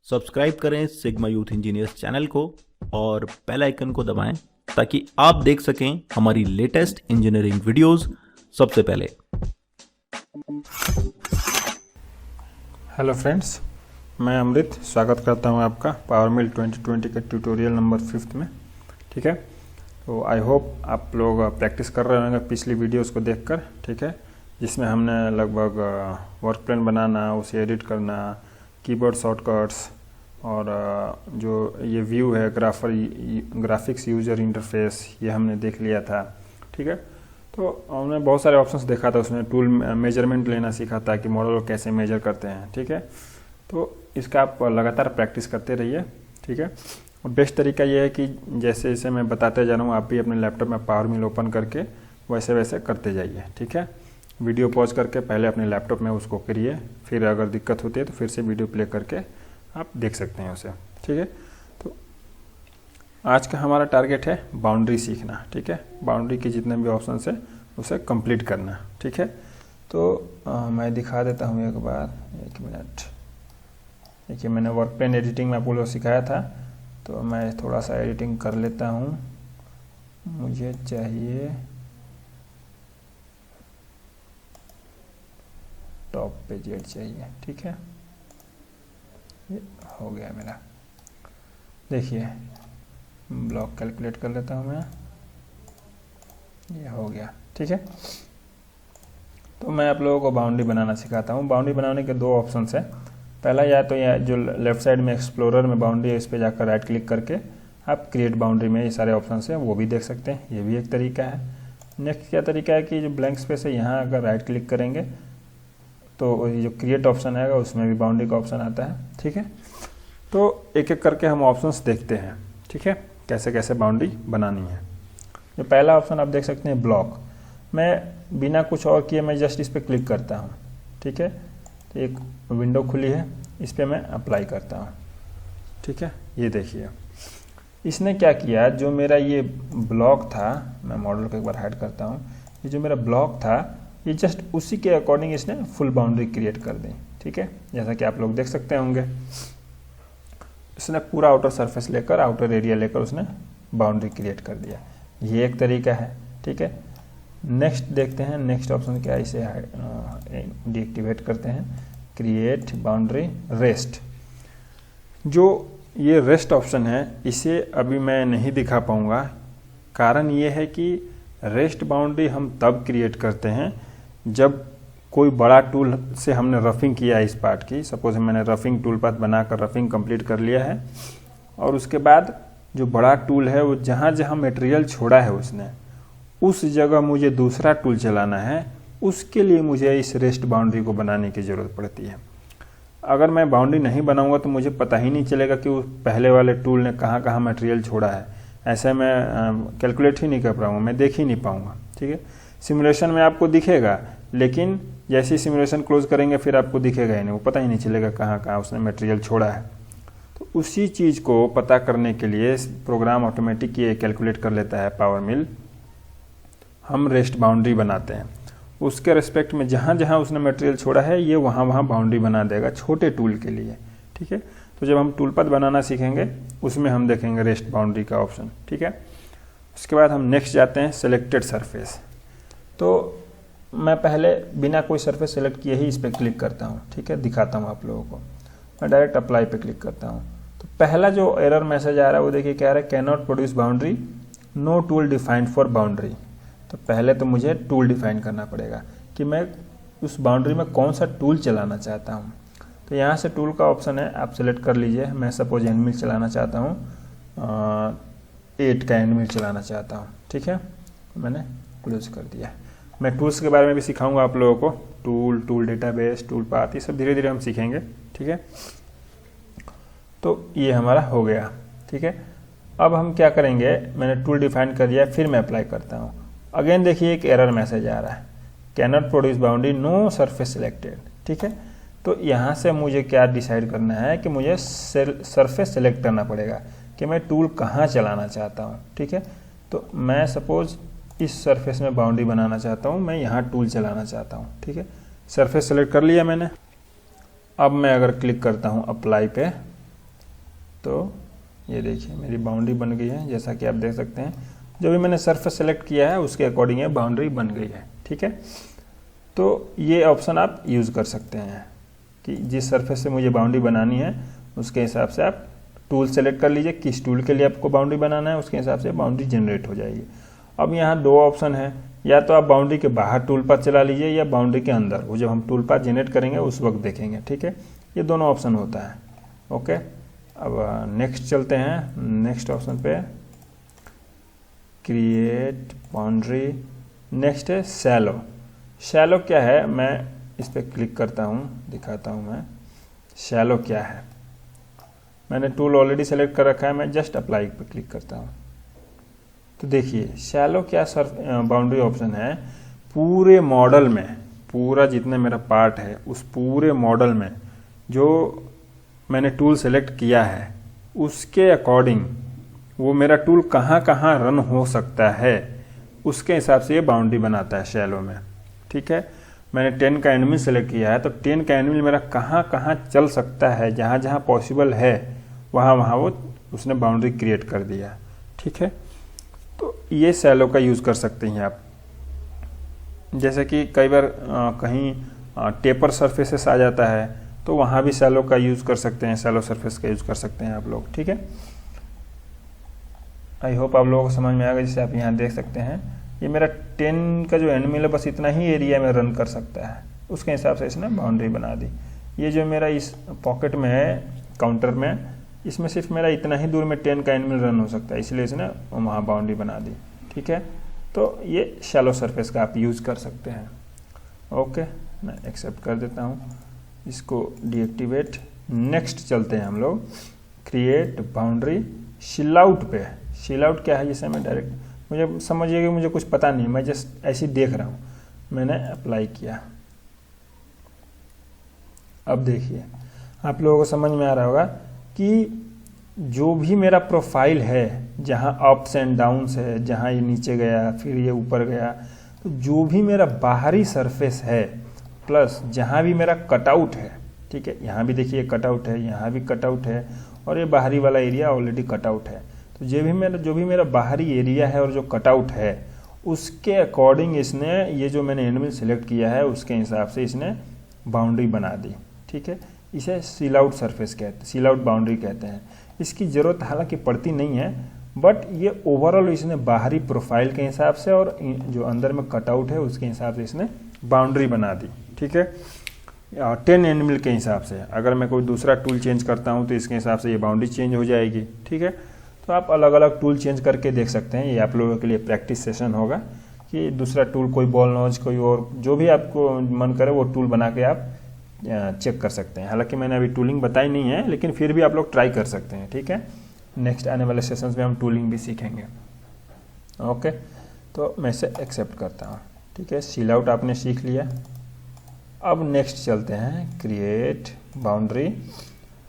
Subscribe करें sigma youth engineers channel को और बेल आइकन को दबाएं ताकि आप देख सकें हमारी लेटेस्ट इंजीनियरिंग वीडियोस सबसे पहले। हेलो फ्रेंड्स, मैं अमृत स्वागत करता हूं आपका पावर मिल 2020 के ट्यूटोरियल नंबर 5 में। ठीक है, तो आई होप आप लोग प्रैक्टिस कर रहे होंगे पिछली वीडियोस को देखकर। ठीक है, जिसमें हमने लगभग वर्क प्लान बनाना, उसे एडिट करना, कीबोर्ड शॉर्टकट्स और जो ये व्यू है ग्राफिक्स यूजर इंटरफेस, ये हमने देख लिया था। ठीक है, तो हमने बहुत सारे ऑप्शंस देखा था, उसमें टूल मेजरमेंट लेना सीखा था कि मॉडल को कैसे मेजर करते हैं। ठीक है, तो इसका आप लगातार प्रैक्टिस करते रहिए। ठीक है, और बेस्ट तरीका ये है कि जैसे जैसे मैं बताते जा रहा हूँ, आप भी अपने लैपटॉप में पावर मिल ओपन करके वैसे वैसे करते जाइए। ठीक है, वीडियो पॉज करके पहले अपने लैपटॉप में उसको करिए, फिर अगर दिक्कत होती है तो फिर से वीडियो प्ले करके आप देख सकते हैं उसे। ठीक है, तो आज का हमारा टारगेट है बाउंड्री सीखना। ठीक है, बाउंड्री के जितने भी ऑप्शन है उसे कंप्लीट करना। ठीक है, तो मैं दिखा देता हूँ एक बार, एक मिनट। देखिए, मैंने वर्क प्लेन एडिटिंग में आप लोगों को सिखाया था, तो मैं थोड़ा सा एडिटिंग कर लेता हूँ। मुझे चाहिए टॉप पे जेड चाहिए। ठीक है, ये हो गया मेरा। देखिए, ब्लॉक कैलकुलेट कर लेता हूँ मैं, ये हो गया। ठीक है, तो मैं आप लोगों को बाउंड्री बनाना सिखाता हूँ। बाउंड्री बनाने के दो ऑप्शंस हैं। पहला, या तो यह जो लेफ्ट साइड में एक्सप्लोरर में बाउंड्री है, इस पर जाकर राइट क्लिक करके आप क्रिएट बाउंड्री में ये सारे ऑप्शंस हैं वो भी देख सकते हैं, ये भी एक तरीका है। नेक्स्ट क्या तरीका है कि जो ब्लैंक स्पेस है, यहाँ अगर राइट क्लिक करेंगे तो ये जो क्रिएट ऑप्शन आएगा उसमें भी बाउंड्री का ऑप्शन आता है। ठीक है, तो एक एक करके हम ऑप्शंस देखते हैं। ठीक है, कैसे कैसे बाउंड्री बनानी है। जो पहला ऑप्शन आप देख सकते हैं ब्लॉक, मैं बिना कुछ और किए मैं जस्ट इस पर क्लिक करता हूँ। ठीक है, तो एक विंडो खुली है, इस पर मैं अप्लाई करता हूँ। ठीक है, ये देखिए इसने क्या किया, जो मेरा ये ब्लॉक था, मैं मॉडल को एक बार हाइड करता हूँ, ये जो मेरा ब्लॉक था ये जस्ट उसी के अकॉर्डिंग इसने फुल बाउंड्री क्रिएट कर दी। ठीक है, जैसा कि आप लोग देख सकते होंगे, इसने पूरा आउटर सरफेस लेकर, आउटर एरिया लेकर उसने बाउंड्री क्रिएट कर दिया। ये एक तरीका है। ठीक है, नेक्स्ट देखते हैं, नेक्स्ट ऑप्शन क्या है, इसे डीएक्टिवेट करते हैं, क्रिएट बाउंड्री रेस्ट। जो ये रेस्ट ऑप्शन है, इसे अभी मैं नहीं दिखा पाऊंगा। कारण ये है कि रेस्ट बाउंड्री हम तब क्रिएट करते हैं जब कोई बड़ा टूल से हमने रफिंग किया है इस पार्ट की। सपोज मैंने रफिंग टूल पाथ बनाकर रफिंग कंप्लीट कर लिया है, और उसके बाद जो बड़ा टूल है वो जहाँ जहाँ मटेरियल छोड़ा है उसने, उस जगह मुझे दूसरा टूल चलाना है, उसके लिए मुझे इस रेस्ट बाउंड्री को बनाने की ज़रूरत पड़ती है। अगर मैं बाउंड्री नहीं बनाऊंगा तो मुझे पता ही नहीं चलेगा कि उस पहले वाले टूल ने कहाँ कहाँ मटेरियल छोड़ा है। ऐसे मैं कैलकुलेट ही नहीं कर पाऊंगा, मैं देख ही नहीं पाऊंगा। ठीक है, सिमुलेशन में आपको दिखेगा, लेकिन जैसे ही सिमुलेशन क्लोज करेंगे फिर आपको दिखेगा ही नहीं, वो पता ही नहीं चलेगा कहाँ कहाँ उसने मटेरियल छोड़ा है। तो उसी चीज़ को पता करने के लिए प्रोग्राम ऑटोमेटिक ये कैलकुलेट कर लेता है पावर मिल। हम रेस्ट बाउंड्री बनाते हैं, उसके रेस्पेक्ट में जहाँ जहाँ उसने मटेरियल छोड़ा है ये वहाँ वहाँ बाउंड्री बना देगा छोटे टूल के लिए। ठीक है, तो जब हम टूल पाथ बनाना सीखेंगे उसमें हम देखेंगे रेस्ट बाउंड्री का ऑप्शन। ठीक है, उसके बाद हम नेक्स्ट जाते हैं सेलेक्टेड सरफेस। तो मैं पहले बिना कोई सरफेस सेलेक्ट किए ही इस पर क्लिक करता हूँ। ठीक है, दिखाता हूँ आप लोगों को। मैं डायरेक्ट अप्लाई पे क्लिक करता हूँ, तो पहला जो एरर मैसेज आ रहा है वो देखिए क्या आ रहा है, can not produce boundary, no tool defined for boundary. तो पहले तो मुझे टूल डिफाइन करना पड़ेगा कि मैं उस बाउंड्री में कौन सा टूल चलाना चाहता हूँ। तो यहाँ से टूल का ऑप्शन है, आप सेलेक्ट कर लीजिए। मैं सपोज एंड मिल चलाना चाहता हूँ, 8 का एंड मिल चलाना चाहता हूँ। ठीक है, मैंने क्लोज कर दिया। मैं टूल्स के बारे में भी सिखाऊंगा आप लोगों को, टूल डेटाबेस, टूल पाथ, ये सब धीरे धीरे हम सीखेंगे। ठीक है, तो ये हमारा हो गया। ठीक है, अब हम क्या करेंगे, मैंने टूल डिफाइन कर दिया, फिर मैं अप्लाई करता हूँ। अगेन देखिए एक एरर मैसेज आ रहा है, can not produce boundary, no surface selected. ठीक है, तो यहाँ से मुझे क्या डिसाइड करना है कि मुझे सरफेस सेलेक्ट करना पड़ेगा कि मैं टूल कहाँ चलाना चाहता हूँ। ठीक है, तो मैं सपोज इस सरफेस में बाउंड्री बनाना चाहता हूँ, मैं यहाँ टूल चलाना चाहता हूँ। ठीक है, सरफेस सेलेक्ट कर लिया मैंने। अब मैं अगर क्लिक करता हूँ अप्लाई पे, तो ये देखिए मेरी बाउंड्री बन गई है। जैसा कि आप देख सकते हैं जो भी मैंने सरफेस सेलेक्ट किया है उसके अकॉर्डिंग ये बाउंड्री बन गई है। ठीक है, तो ये ऑप्शन आप यूज़ कर सकते हैं कि जिस सरफेस से मुझे बाउंड्री बनानी है उसके हिसाब से आप टूल सेलेक्ट कर लीजिए, किस टूल के लिए आपको बाउंड्री बनाना है उसके हिसाब से बाउंड्री जनरेट हो जाएगी। अब यहाँ दो ऑप्शन है, या तो आप बाउंड्री के बाहर टूल पाथ चला लीजिए या बाउंड्री के अंदर, वो जब हम टूल पाथ जनरेट करेंगे उस वक्त देखेंगे। ठीक है, ये दोनों ऑप्शन होता है। ओके, अब नेक्स्ट चलते हैं, नेक्स्ट ऑप्शन पे क्रिएट बाउंड्री। नेक्स्ट है शैलो। शैलो क्या है, मैं इस पर क्लिक करता हूँ, दिखाता हूँ मैं शैलो क्या है। मैंने टूल ऑलरेडी सेलेक्ट कर रखा है, मैं जस्ट अप्लाई पे क्लिक करता हूँ। तो देखिए शैलो क्या बाउंड्री ऑप्शन है, पूरे मॉडल में, पूरा जितना मेरा पार्ट है उस पूरे मॉडल में जो मैंने टूल सेलेक्ट किया है उसके अकॉर्डिंग वो मेरा टूल कहाँ कहाँ रन हो सकता है उसके हिसाब से ये बाउंड्री बनाता है शैलो में। ठीक है, मैंने 10 का एनिमल सेलेक्ट किया है तो 10 का एनिमल मेरा कहाँ कहाँ चल सकता है, जहाँ जहाँ पॉसिबल है वहाँ वहाँ वो उसने बाउंड्री क्रिएट कर दिया। ठीक है, तो ये शैलो का यूज़ कर सकते हैं आप। जैसे कि कई बार कहीं टेपर सरफेसेस आ जाता है तो वहाँ भी शैलो का यूज़ कर सकते हैं, शैलो सरफेस का यूज़ कर सकते हैं आप लोग। ठीक है, आई होप आप लोगों को समझ में आ गया। जैसे आप यहाँ देख सकते हैं ये मेरा 10 का जो एनिमल है बस इतना ही एरिया में रन कर सकता है, उसके हिसाब से इसने बाउंड्री बना दी। ये जो मेरा इस पॉकेट में है काउंटर में, इसमें सिर्फ मेरा इतना ही दूर में 10 का एनिमल रन हो सकता है, इसलिए इसने वहाँ बाउंड्री बना दी। ठीक है, तो ये शैलो सरफेस का आप यूज़ कर सकते हैं। ओके, मैं एक्सेप्ट कर देता हूँ, इसको डीएक्टिवेट। नेक्स्ट चलते हैं हम लोग क्रिएट बाउंड्री शिलआउट पे। शिलआउट क्या है, जैसे मैं डायरेक्ट, मुझे समझिए कि मुझे कुछ पता नहीं, मैं जस्ट ऐसे ही देख रहा हूँ, मैंने अप्लाई किया। अब देखिए आप लोगों को समझ में आ रहा होगा कि जो भी मेरा प्रोफाइल है, जहाँ अप्स एंड डाउन्स है, जहाँ ये नीचे गया फिर ये ऊपर गया, तो जो भी मेरा बाहरी सरफेस है प्लस जहाँ भी मेरा कटआउट है, ठीक है, यहाँ भी देखिए कटआउट है, यहाँ भी कटआउट है और ये बाहरी वाला एरिया ऑलरेडी कटआउट है। तो जो भी मेरा बाहरी एरिया है और जो कटआउट है उसके अकॉर्डिंग इसने ये जो मैंने एनिमल सेलेक्ट किया है उसके हिसाब से इसने बाउंड्री बना दी। ठीक है, इसे सील आउट सरफेस कहते हैं, सील आउट बाउंड्री कहते हैं। इसकी ज़रूरत हालांकि पड़ती नहीं है, बट ये ओवरऑल इसने बाहरी प्रोफाइल के हिसाब से और जो अंदर में कटआउट है उसके हिसाब से इसने बाउंड्री बना दी। ठीक है, 10 एनिमल के हिसाब से अगर मैं कोई दूसरा टूल चेंज करता हूँ तो इसके हिसाब से ये बाउंड्री चेंज हो जाएगी। ठीक है, तो आप अलग अलग टूल चेंज करके देख सकते हैं, ये आप लोगों के लिए प्रैक्टिस सेशन होगा कि दूसरा टूल कोई बॉल नॉच कोई और जो भी आपको मन करे वो टूल बना के आप चेक कर सकते हैं। हालांकि मैंने अभी टूलिंग बताई नहीं है, लेकिन फिर भी आप लोग ट्राई कर सकते हैं। ठीक है, नेक्स्ट आने वाले सेशंस में हम टूलिंग भी सीखेंगे। ओके, तो मैं इसे एक्सेप्ट करता हूँ। ठीक है, सील आउट आपने सीख लिया। अब नेक्स्ट चलते हैं क्रिएट बाउंड्री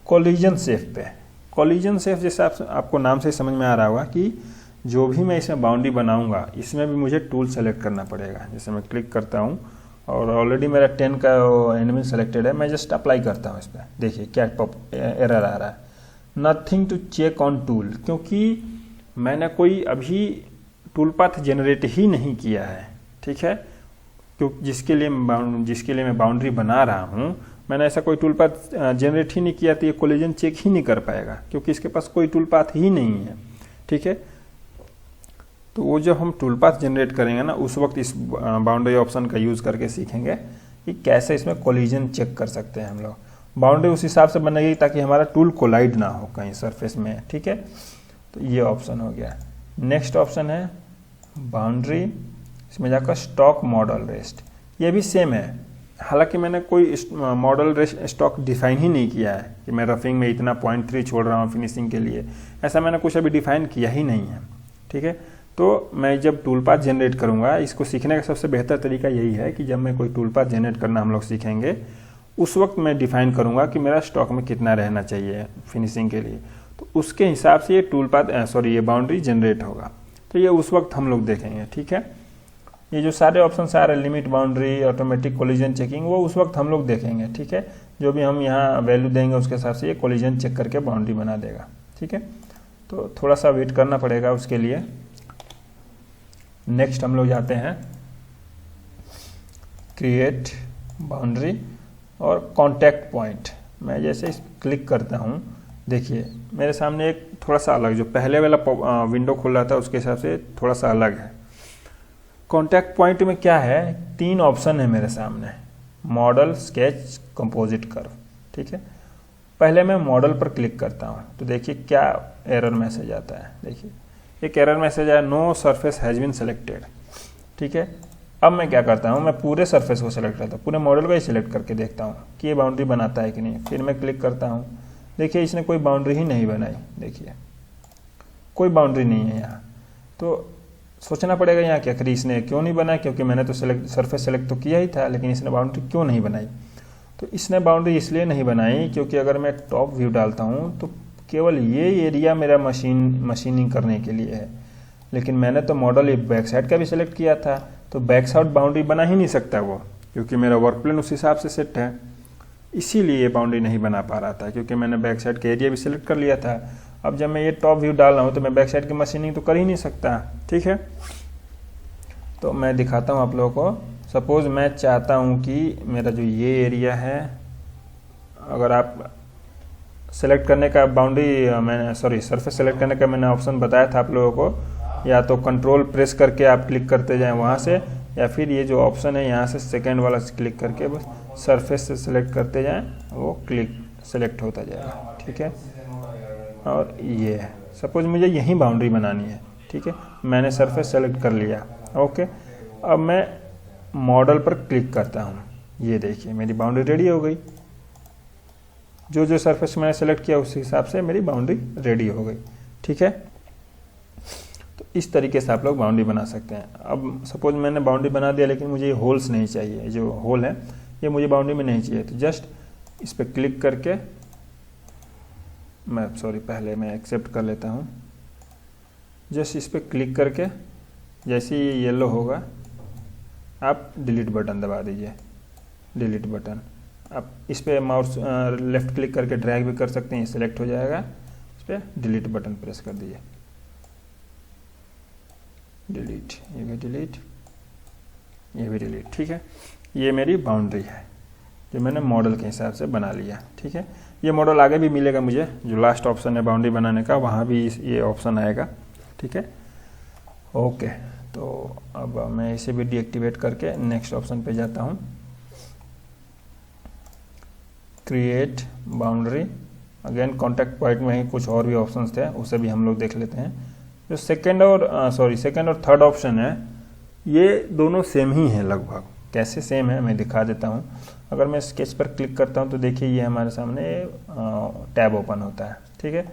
कोलिजन सेफ पे। कोलिजन सेफ जैसे आपको नाम से समझ में आ रहा होगा कि जो भी मैं इसमें बाउंड्री बनाऊंगा इसमें भी मुझे टूल सेलेक्ट करना पड़ेगा। जैसे मैं क्लिक करता हूँ और ऑलरेडी मेरा 10 का एनिमल सेलेक्टेड है, मैं जस्ट अप्लाई करता हूँ इस पर। देखिए क्या एरर आ रहा है, nothing to check on tool, क्योंकि मैंने कोई अभी टूल पाथ जनरेट ही नहीं किया है। ठीक है, क्योंकि जिसके लिए मैं बाउंड्री बना रहा हूँ मैंने ऐसा कोई टूल पाथ जनरेट ही नहीं किया, तो ये कोलिजन चेक ही नहीं कर पाएगा क्योंकि इसके पास कोई टूल पाथ ही नहीं है। ठीक है, तो वो जब हम टूल पाथ जनरेट करेंगे ना उस वक्त इस बाउंड्री ऑप्शन का यूज़ करके सीखेंगे कि कैसे इसमें कोलिजन चेक कर सकते हैं हम लोग। बाउंड्री उस हिसाब से बनेगी ताकि हमारा टूल कोलाइड ना हो कहीं सरफेस में। ठीक है, तो ये ऑप्शन हो गया। नेक्स्ट ऑप्शन है बाउंड्री, इसमें जाकर स्टॉक मॉडल रेस्ट। ये भी सेम है, हालांकि मैंने कोई मॉडल रेस्ट स्टॉक डिफाइन ही नहीं किया है कि मैं रफिंग में इतना 0.3 छोड़ रहा हूँ फिनिशिंग के लिए, ऐसा मैंने कुछ अभी डिफाइन किया ही नहीं है। ठीक है, तो मैं जब टूल पाथ जनरेट करूँगा, इसको सीखने का सबसे बेहतर तरीका यही है कि जब मैं कोई टूल पाथ जनरेट करना हम लोग सीखेंगे उस वक्त मैं डिफाइन करूँगा कि मेरा स्टॉक में कितना रहना चाहिए फिनिशिंग के लिए, तो उसके हिसाब से ये टूल पाथ ये बाउंड्री जनरेट होगा। तो ये उस वक्त हम लोग देखेंगे। ठीक है, ये जो सारे ऑप्शन आ रहे हैं, limit boundary, automatic collision checking, वो उस वक्त हम लोग देखेंगे। ठीक है, जो भी हम यहाँ वैल्यू देंगे उसके हिसाब से ये कोलिजन चेक करके बाउंड्री बना देगा। ठीक है। तो थोड़ा सा वेट करना पड़ेगा उसके लिए। नेक्स्ट हम लोग जाते हैं क्रिएट बाउंड्री और कॉन्टैक्ट पॉइंट। मैं जैसे इस क्लिक करता हूँ, देखिए मेरे सामने एक थोड़ा सा अलग, जो पहले वाला विंडो खुल रहा था उसके हिसाब से थोड़ा सा अलग है। कॉन्टैक्ट पॉइंट में क्या है, 3 ऑप्शन है मेरे सामने, मॉडल, स्केच, कंपोजिट कर्व। ठीक है, पहले मैं मॉडल पर क्लिक करता हूँ तो देखिए क्या एरर मैसेज आता है। देखिए एक एरर मैसेज आया, no surface has been selected. ठीक है, अब मैं क्या करता हूँ, मैं पूरे सरफेस को सिलेक्ट करता हूँ, पूरे मॉडल को ही सिलेक्ट करके देखता हूँ कि ये बाउंड्री बनाता है कि नहीं। फिर मैं क्लिक करता हूँ, देखिए इसने कोई बाउंड्री ही नहीं बनाई, देखिए कोई बाउंड्री नहीं है यहाँ। तो सोचना पड़ेगा यहाँ क्या करी, इसने क्यों नहीं बनाया, क्योंकि मैंने तो सरफेस सेलेक्ट तो किया ही था, लेकिन इसने बाउंड्री क्यों नहीं बनाई। तो इसने बाउंड्री इसलिए नहीं बनाई क्योंकि अगर मैं टॉप व्यू डालता हूँ तो केवल ये एरिया मेरा मशीनिंग करने के लिए है, लेकिन मैंने तो मॉडल ये बैक साइड का भी सिलेक्ट किया था, तो बैक साइड बाउंड्री बना ही नहीं सकता वो, क्योंकि मेरा वर्क प्लेन उस हिसाब से सेट है। इसीलिए ये बाउंड्री नहीं बना पा रहा था, क्योंकि मैंने बैक साइड का एरिया भी सिलेक्ट कर लिया था। अब जब मैं ये टॉप व्यू डाल रहा हूँ तो मैं बैक साइड की मशीनिंग तो कर ही नहीं सकता। ठीक है, तो मैं दिखाता हूँ आप लोगों को। सपोज मैं चाहता हूँ कि मेरा जो ये एरिया है, अगर आप सेलेक्ट करने का बाउंड्री सरफेस सेलेक्ट करने का मैंने ऑप्शन बताया था आप लोगों को, या तो कंट्रोल प्रेस करके आप क्लिक करते जाएं वहाँ से, या फिर ये जो ऑप्शन है यहाँ से सेकेंड वाला से क्लिक करके बस सरफेस से सिलेक्ट करते जाएं, वो सेलेक्ट होता जाएगा। ठीक है, और ये है, सपोज मुझे यहीं बाउंड्री बनानी है। ठीक है, मैंने सरफेस सेलेक्ट कर लिया। ओके, अब मैं मॉडल पर क्लिक करता हूँ, ये देखिए मेरी बाउंड्री रेडी हो गई। जो सरफेस मैंने सेलेक्ट किया उस हिसाब से मेरी बाउंड्री रेडी हो गई। ठीक है, तो इस तरीके से आप लोग बाउंड्री बना सकते हैं। अब सपोज मैंने बाउंड्री बना दिया, लेकिन मुझे ये होल्स नहीं चाहिए, जो होल है ये मुझे बाउंड्री में नहीं चाहिए, तो जस्ट इस पर क्लिक करके पहले मैं एक्सेप्ट कर लेता हूँ। जस्ट इस पर क्लिक करके जैसे ही ये येलो होगा आप डिलीट बटन दबा दीजिए, डिलीट बटन। आप इस पर माउस लेफ्ट क्लिक करके ड्रैग भी कर सकते हैं, सिलेक्ट हो जाएगा। इस पर डिलीट बटन प्रेस कर दीजिए, डिलीट, ये भी डिलीट, ये भी डिलीट। ठीक है, ये मेरी बाउंड्री है जो मैंने मॉडल के हिसाब से बना लिया। ठीक है, ये मॉडल आगे भी मिलेगा मुझे, जो लास्ट ऑप्शन है बाउंड्री बनाने का, वहाँ भी ये ऑप्शन आएगा। ठीक है, ओके, तो अब मैं इसे भी डीएक्टिवेट करके नेक्स्ट ऑप्शन पे जाता हूँ, create boundary. Again contact point में ही कुछ और भी ऑप्शंस थे, उसे भी हम लोग देख लेते हैं। जो सेकेंड और थर्ड ऑप्शन है, ये दोनों सेम ही हैं लगभग। कैसे सेम है मैं दिखा देता हूँ। अगर मैं स्केच पर क्लिक करता हूँ तो देखिए ये हमारे सामने टैब ओपन होता है। ठीक है,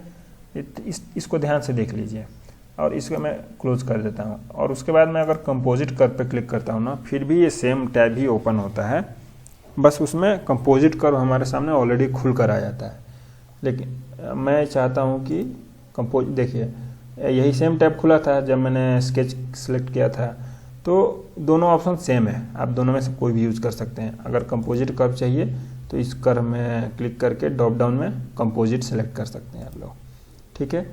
इसको ध्यान से देख लीजिए, और इसको मैं क्लोज कर देता हूँ। और उसके बाद मैं अगर कंपोजिट कर्व पे क्लिक करता हूँ ना, फिर भी ये सेम टैब ही ओपन होता है, बस उसमें कंपोजिट कर्व हमारे सामने ऑलरेडी खुल कर आ जाता है। लेकिन मैं चाहता हूँ कि देखिए यही सेम टैब खुला था जब मैंने स्केच सेलेक्ट किया था, तो दोनों ऑप्शन सेम है, आप दोनों में से कोई भी यूज़ कर सकते हैं। अगर कंपोजिट कर्व चाहिए तो इस कर्व में क्लिक करके ड्रॉप डाउन में कंपोजिट सेलेक्ट कर सकते हैं आप लोग। ठीक है,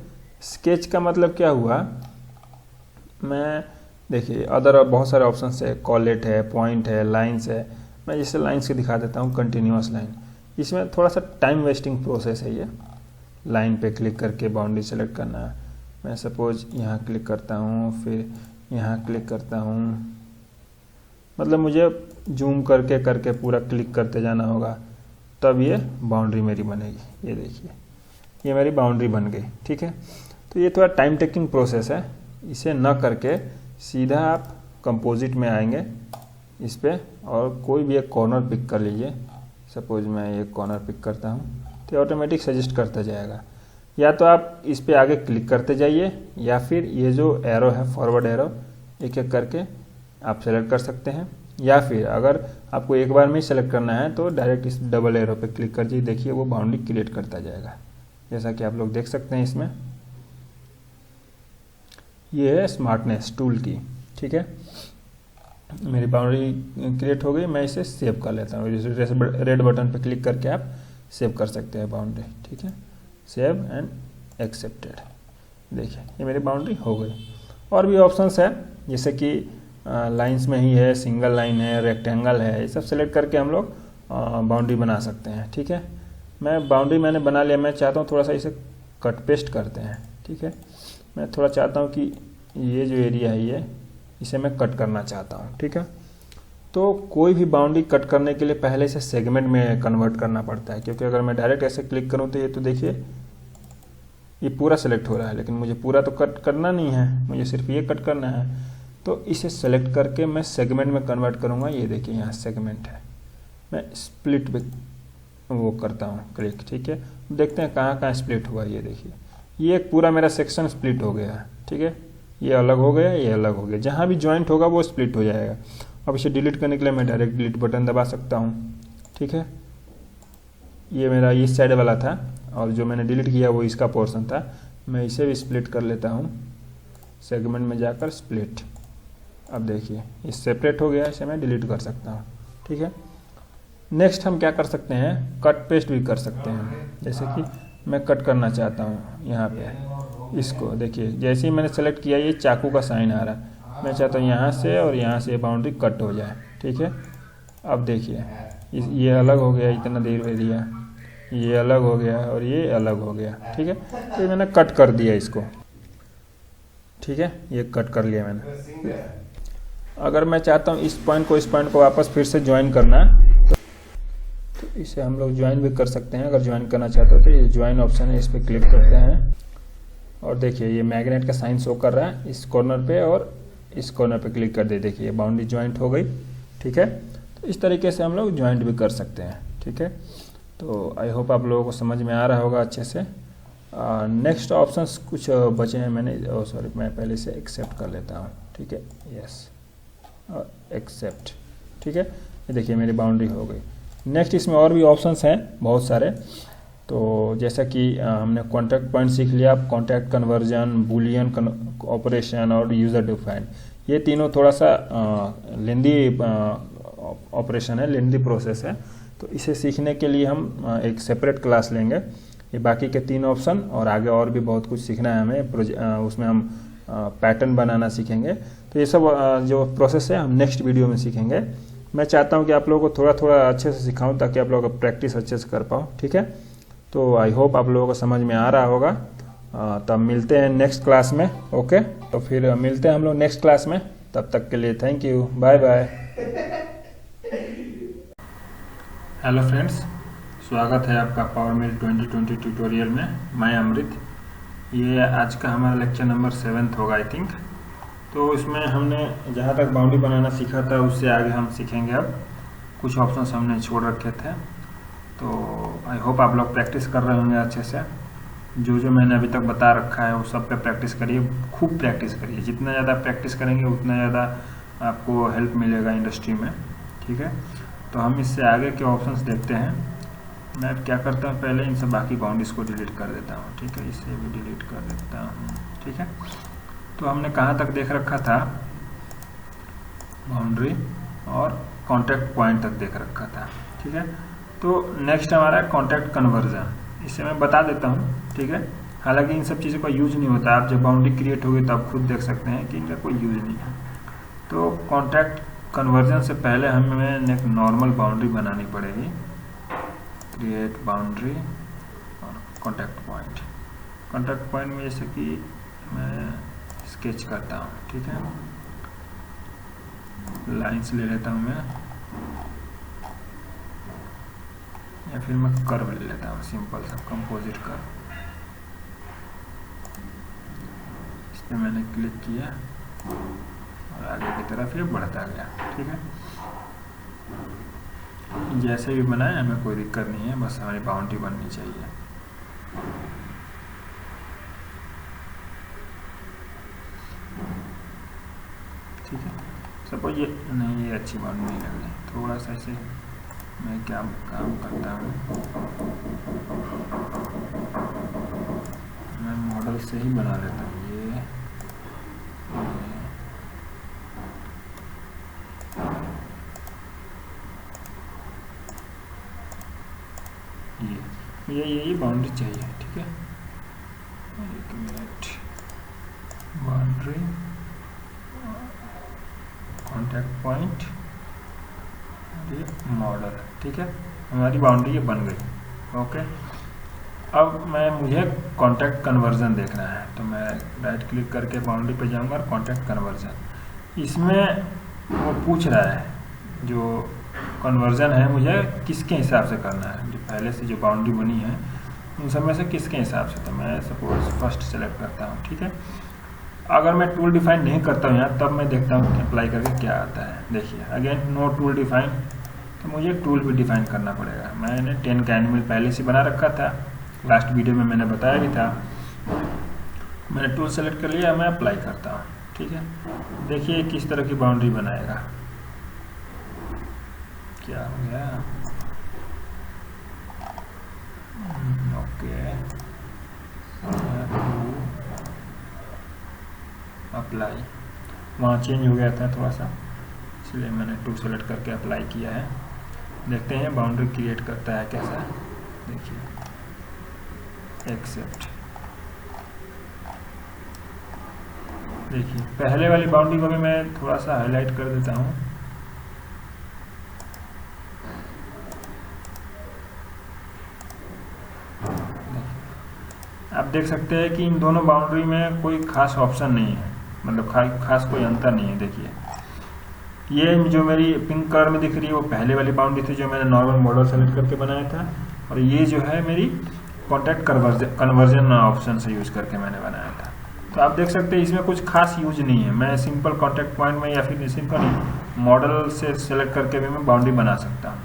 स्केच का मतलब क्या हुआ, मैं देखिए अदर बहुत सारे ऑप्शन है, कॉलेट है, पॉइंट है, लाइन्स है। मैं जैसे लाइन्स के दिखा देता हूँ, कंटिन्यूअस लाइन, इसमें थोड़ा सा टाइम वेस्टिंग प्रोसेस है। ये लाइन पे क्लिक करके बाउंड्री सेलेक्ट करना है। मैं सपोज यहाँ क्लिक करता हूँ, फिर यहाँ क्लिक करता हूँ, मतलब मुझे जूम करके पूरा क्लिक करते जाना होगा, तब ये बाउंड्री मेरी बनेगी। ये देखिए ये मेरी बाउंड्री बन गई। ठीक है, तो ये थोड़ा टाइम टेकिंग प्रोसेस है, इसे न करके सीधा आप कंपोजिट में आएंगे इस पर, और कोई भी एक कॉर्नर पिक कर लीजिए। सपोज मैं एक कॉर्नर पिक करता हूँ तो ऑटोमेटिक सजेस्ट करता जाएगा। या तो आप इस पे आगे क्लिक करते जाइए, या फिर ये जो एरो है फॉरवर्ड एरो, एक एक करके आप सेलेक्ट कर सकते हैं। या फिर अगर आपको एक बार में ही सेलेक्ट करना है तो डायरेक्ट इस डबल एरो पे क्लिक कर दीजिए, देखिए वो बाउंड्री क्रिएट करता जाएगा, जैसा कि आप लोग देख सकते हैं इसमें। ये है स्मार्टनेस टूल की। ठीक है, मेरी बाउंड्री क्रिएट हो गई, मैं इसे सेव कर लेता हूँ। जैसे रेड बटन पर क्लिक करके आप सेव कर सकते हैं बाउंड्री। ठीक है, सेव एंड एक्सेप्टेड। देखिए ये मेरी बाउंड्री हो गई। और भी ऑप्शंस है जैसे कि लाइंस में ही है, सिंगल लाइन है, रेक्टेंगल है, ये सब सेलेक्ट करके हम लोग बाउंड्री बना सकते हैं। ठीक है, मैं बाउंड्री मैंने बना लिया। मैं चाहता हूँ थोड़ा सा इसे कट पेस्ट करते हैं। ठीक है, मैं थोड़ा चाहता हूँ कि ये जो एरिया है ये इसे मैं कट करना चाहता हूँ। ठीक है, तो कोई भी बाउंड्री कट करने के लिए पहले से सेगमेंट में कन्वर्ट करना पड़ता है, क्योंकि अगर मैं डायरेक्ट ऐसे क्लिक करूँ तो ये तो देखिए ये पूरा सेलेक्ट हो रहा है, लेकिन मुझे पूरा तो कट करना नहीं है, मुझे सिर्फ ये कट करना है। तो इसे सेलेक्ट करके मैं सेगमेंट में कन्वर्ट करूँगा। ये देखिए यहाँ सेगमेंट है, मैं स्प्लिट पे वो करता हूँ क्लिक। ठीक है, देखते हैं कहाँ कहाँ स्प्लिट हुआ। ये देखिए ये एक पूरा मेरा सेक्शन स्प्लिट हो गया है। ठीक है, ये अलग हो गया, ये अलग हो गया, जहाँ भी ज्वाइंट होगा वो स्प्लिट हो जाएगा। अब इसे डिलीट करने के लिए मैं डायरेक्ट डिलीट बटन दबा सकता हूँ। ठीक है, ये मेरा इस साइड वाला था और जो मैंने डिलीट किया वो इसका पोर्शन था। मैं इसे भी स्प्लिट कर लेता हूँ, सेगमेंट में जाकर स्प्लिट। अब देखिए ये सेपरेट हो गया, इसे मैं डिलीट कर सकता हूँ। ठीक है, नेक्स्ट हम क्या कर सकते हैं, कट पेस्ट भी कर सकते हैं। जैसे कि मैं कट करना चाहता हूँ यहाँ पे इसको, देखिए जैसे ही मैंने सेलेक्ट किया ये चाकू का साइन आ रहा है। मैं चाहता हूँ यहाँ से और यहाँ से बाउंड्री कट हो जाए। ठीक है, अब देखिए ये अलग हो गया, इतना देर एरिया ये अलग हो गया और ये अलग हो गया। ठीक है, तो ये मैंने कट कर दिया इसको। ठीक है, ये कट कर लिया मैंने। अगर मैं चाहता हूँ इस पॉइंट को वापस फिर से ज्वाइन करना तो इसे हम लोग ज्वाइन भी कर सकते हैं। अगर ज्वाइन करना चाहते हो तो ये ज्वाइन ऑप्शन है, इस पर क्लिक करते हैं और देखिए ये मैग्नेट का साइन शो कर रहा है इस कॉर्नर पे, और इस कॉर्नर पे क्लिक कर दे, देखिए बाउंड्री ज्वाइंट हो गई। ठीक है, तो इस तरीके से हम लोग ज्वाइंट भी कर सकते हैं। ठीक है, तो आई होप आप लोगों को समझ में आ रहा होगा अच्छे से। नेक्स्ट ऑप्शंस कुछ बचे हैं, मैंने सॉरी मैं पहले से एक्सेप्ट कर लेता हूँ। ठीक है, यस एक्सेप्ट। ठीक है, ये देखिए मेरी बाउंड्री हो गई। नेक्स्ट इसमें और भी ऑप्शंस हैं बहुत सारे। तो जैसा कि हमने कॉन्टैक्ट पॉइंट सीख लिया, कॉन्टैक्ट कन्वर्जन, बूलियन ऑपरेशन और यूज़र डिफाइंड, ये तीनों थोड़ा सा लेंदी ऑपरेशन है, लेंदी प्रोसेस है। तो इसे सीखने के लिए हम एक सेपरेट क्लास लेंगे। ये बाकी के 3 ऑप्शन और आगे और भी बहुत कुछ सीखना है हमें, उसमें हम पैटर्न बनाना सीखेंगे। तो ये सब जो प्रोसेस है हम नेक्स्ट वीडियो में सीखेंगे। मैं चाहता हूँ कि आप लोगों को थोड़ा थोड़ा अच्छे से सिखाऊं ताकि आप लोगों को प्रैक्टिस अच्छे से कर पाओ। ठीक है, तो आई होप आप लोगों को समझ में आ रहा होगा। तब मिलते हैं नेक्स्ट क्लास में। ओके, तो फिर मिलते हैं हम लोग नेक्स्ट क्लास में। तब तक के लिए thank you, bye bye. Hello friends, स्वागत है आपका पावर मिल 2020 ट्यूटोरियल में। मैं अमृत। ये आज का हमारा लेक्चर नंबर 7 होगा आई थिंक। तो इसमें हमने जहाँ तक बाउंड्री बनाना सीखा था उससे आगे हम सीखेंगे। अब कुछ ऑप्शंस हमने छोड़ रखे थे, तो आई होप आप लोग प्रैक्टिस कर रहे होंगे अच्छे से। जो मैंने अभी तक बता रखा है वो सब पे प्रैक्टिस करिए, खूब प्रैक्टिस करिए। जितना ज़्यादा प्रैक्टिस करेंगे उतना ज़्यादा आपको हेल्प मिलेगा इंडस्ट्री में। ठीक है, तो हम इससे आगे के ऑप्शंस देखते हैं। मैं क्या करता हूँ, पहले इन सब बाकी बाउंड्रीज को डिलीट कर देता हूँ। ठीक है, इसे भी डिलीट कर देता हूँ। ठीक है, तो हमने कहाँ तक देख रखा था, बाउंड्री और कॉन्टैक्ट पॉइंट तक देख रखा था। ठीक है, तो नेक्स्ट हमारा है कॉन्टैक्ट कन्वर्जन। इसे मैं बता देता हूँ। ठीक है, हालांकि इन सब चीज़ों का यूज नहीं होता। आप जब बाउंड्री क्रिएट होगी तो आप खुद देख सकते हैं कि इनका कोई यूज नहीं है। तो कॉन्टैक्ट कन्वर्जन से पहले हमें एक नॉर्मल बाउंड्री बनानी पड़ेगी। क्रिएट बाउंड्री और कॉन्टैक्ट पॉइंट। कॉन्टैक्ट पॉइंट में जैसे कि मैं स्केच करता हूँ। ठीक है, लाइंस ले लेता हूँ मैं, या फिर मैं कर्व ले लेता हूँ, सिंपल सा कंपोजिट कर्व। इस पर मैंने क्लिक किया और आगे की तरफ ये बढ़ता गया। ठीक है, जैसे भी बनाए हमें कोई दिक्कत नहीं है, बस हमारी बाउंड्री बननी चाहिए। ठीक है, सपोज ये नहीं, ये अच्छी बाउंड्री नहीं लग रही, थोड़ा सा ऐसे मैं क्या काम करता हूँ, मैं मॉडल से ही बना लेता हूँ। ये बाउंड्री चाहिए। ठीक है, एक मिनट, बाउंड्री कॉन्टैक्ट पॉइंट ये मॉडल, ठीक है, हमारी बाउंड्री ये बन गई। ओके, अब मुझे कॉन्टैक्ट कन्वर्जन देखना है, तो मैं राइट क्लिक करके बाउंड्री पे जाऊंगा और कॉन्टैक्ट कन्वर्जन, इसमें वो पूछ रहा है जो कन्वर्जन है मुझे किसके हिसाब से करना है, जो पहले से जो बाउंड्री बनी है उन सब में से किसके हिसाब से। तो मैं सपोज फर्स्ट सेलेक्ट करता हूँ, ठीक है। अगर मैं टूल डिफाइन नहीं करता हूँ यहाँ, तब मैं देखता हूँ कि अप्लाई करके क्या आता है। देखिए अगेन नो टूल डिफाइन, तो मुझे टूल भी डिफाइन करना पड़ेगा। मैंने 10 का एनिमल पहले से बना रखा था, लास्ट वीडियो में मैंने बताया भी था। मैंने टूल सेलेक्ट कर लिया, मैं अप्लाई करता हूँ, ठीक है। देखिए किस तरह की बाउंड्री बनाएगा, क्या हो गया, ओके, अप्लाई, वहाँ चेंज हो गया था थोड़ा सा, इसलिए मैंने टू सेलेक्ट करके अप्लाई किया है। देखते हैं बाउंड्री क्रिएट करता है कैसा। देखिए एक्सेप्ट, देखिए पहले वाली बाउंड्री को भी मैं थोड़ा सा हाईलाइट कर देता हूँ। आप देख सकते हैं कि इन दोनों बाउंड्री में कोई खास ऑप्शन नहीं है, मतलब खास कोई अंतर नहीं है। देखिए ये जो मेरी पिंक कलर में दिख रही है वो पहले वाली बाउंड्री थी जो मैंने नॉर्मल मॉडल सेलेक्ट करके बनाया था, और ये जो है मेरी कॉन्टैक्ट कन्वर्जन ऑप्शन से यूज करके मैंने बनाया था। तो आप देख सकते हैं इसमें कुछ खास यूज नहीं है। मैं सिंपल कॉन्टैक्ट पॉइंट में या फिर सिंपल मॉडल से सेलेक्ट करके भी मैं बाउंड्री बना सकता हूँ।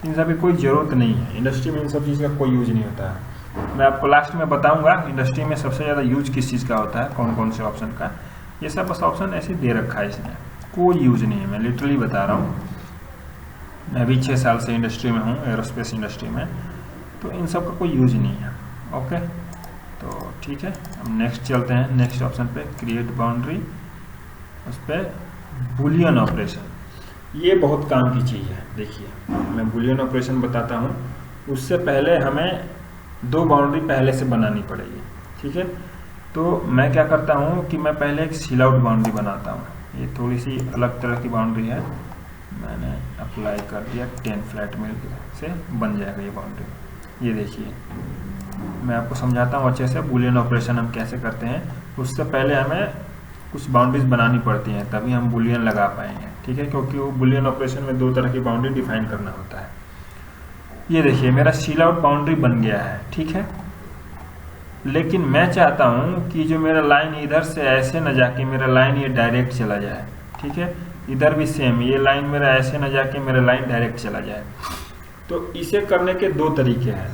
इन सभी कोई ज़रूरत नहीं है, इंडस्ट्री में इन सब चीज़ का कोई यूज नहीं होता है। मैं आपको लास्ट में बताऊंगा इंडस्ट्री में सबसे ज़्यादा यूज किस चीज़ का होता है, कौन कौन से ऑप्शन का। ये सब बस ऑप्शन ऐसे दे रखा है, इसमें कोई यूज नहीं है, मैं लिटरली बता रहा हूँ। मैं भी 6 साल से इंडस्ट्री में हूँ, एरोस्पेस इंडस्ट्री में, तो इन सब का कोई यूज नहीं है। ओके, तो ठीक है, अब नेक्स्ट चलते हैं, नेक्स्ट ऑप्शन पे क्रिएट बाउंड्री, उस पर बुलियन ऑपरेशन, ये बहुत काम की चीज़ है। देखिए मैं बुलियन ऑपरेशन बताता हूँ, उससे पहले हमें 2 बाउंड्री पहले से बनानी पड़ेगी, ठीक है। तो मैं क्या करता हूँ कि मैं पहले एक सील आउट बाउंड्री बनाता हूँ। ये थोड़ी सी अलग तरह की बाउंड्री है, मैंने अप्लाई कर दिया 10 फ्लैट मिल से बन जाएगा ये बाउंड्री। ये देखिए मैं आपको समझाता हूँ अच्छे से बुलियन ऑपरेशन हम कैसे करते हैं। उससे पहले हमें कुछ बाउंड्रीज बनानी पड़ती हैं, तभी हम बुलियन लगा पाएंगे, ठीक है, क्योंकि वो बुलियन ऑपरेशन में 2 तरह की बाउंड्री डिफाइन करना होता है। ये देखिए मेरा सील आउट बाउंड्री बन गया है, ठीक है। लेकिन मैं चाहता हूँ कि जो मेरा लाइन इधर से ऐसे न जाके मेरा लाइन ये डायरेक्ट चला जाए, ठीक है। इधर भी सेम, ये लाइन मेरा ऐसे न जाके मेरा लाइन डायरेक्ट चला जाए। तो इसे करने के 2 तरीके हैं,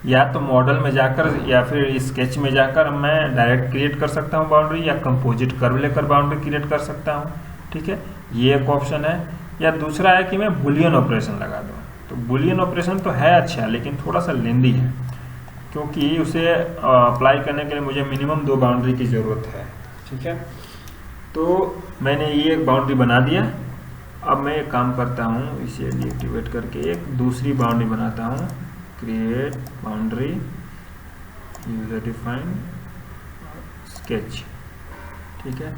या तो मॉडल में जाकर या फिर स्केच में जाकर मैं डायरेक्ट क्रिएट कर सकता हूँ बाउंड्री, या कंपोजिट कर्व लेकर बाउंड्री क्रिएट कर सकता हूँ, ठीक है, ये एक ऑप्शन है। या दूसरा है कि मैं बुलियन ऑपरेशन लगा दूँ। तो बुलियन ऑपरेशन तो है अच्छा, लेकिन थोड़ा सा लेंदी है, क्योंकि उसे अप्लाई करने के लिए मुझे मिनिमम 2 बाउंड्री की ज़रूरत है, ठीक है। तो मैंने ये एक बाउंड्री बना दिया। अब मैं एक काम करता हूँ, इसे डीएक्टिवेट करके एक दूसरी बाउंड्री बनाता हूँ, create boundary user define sketch, ठीक है।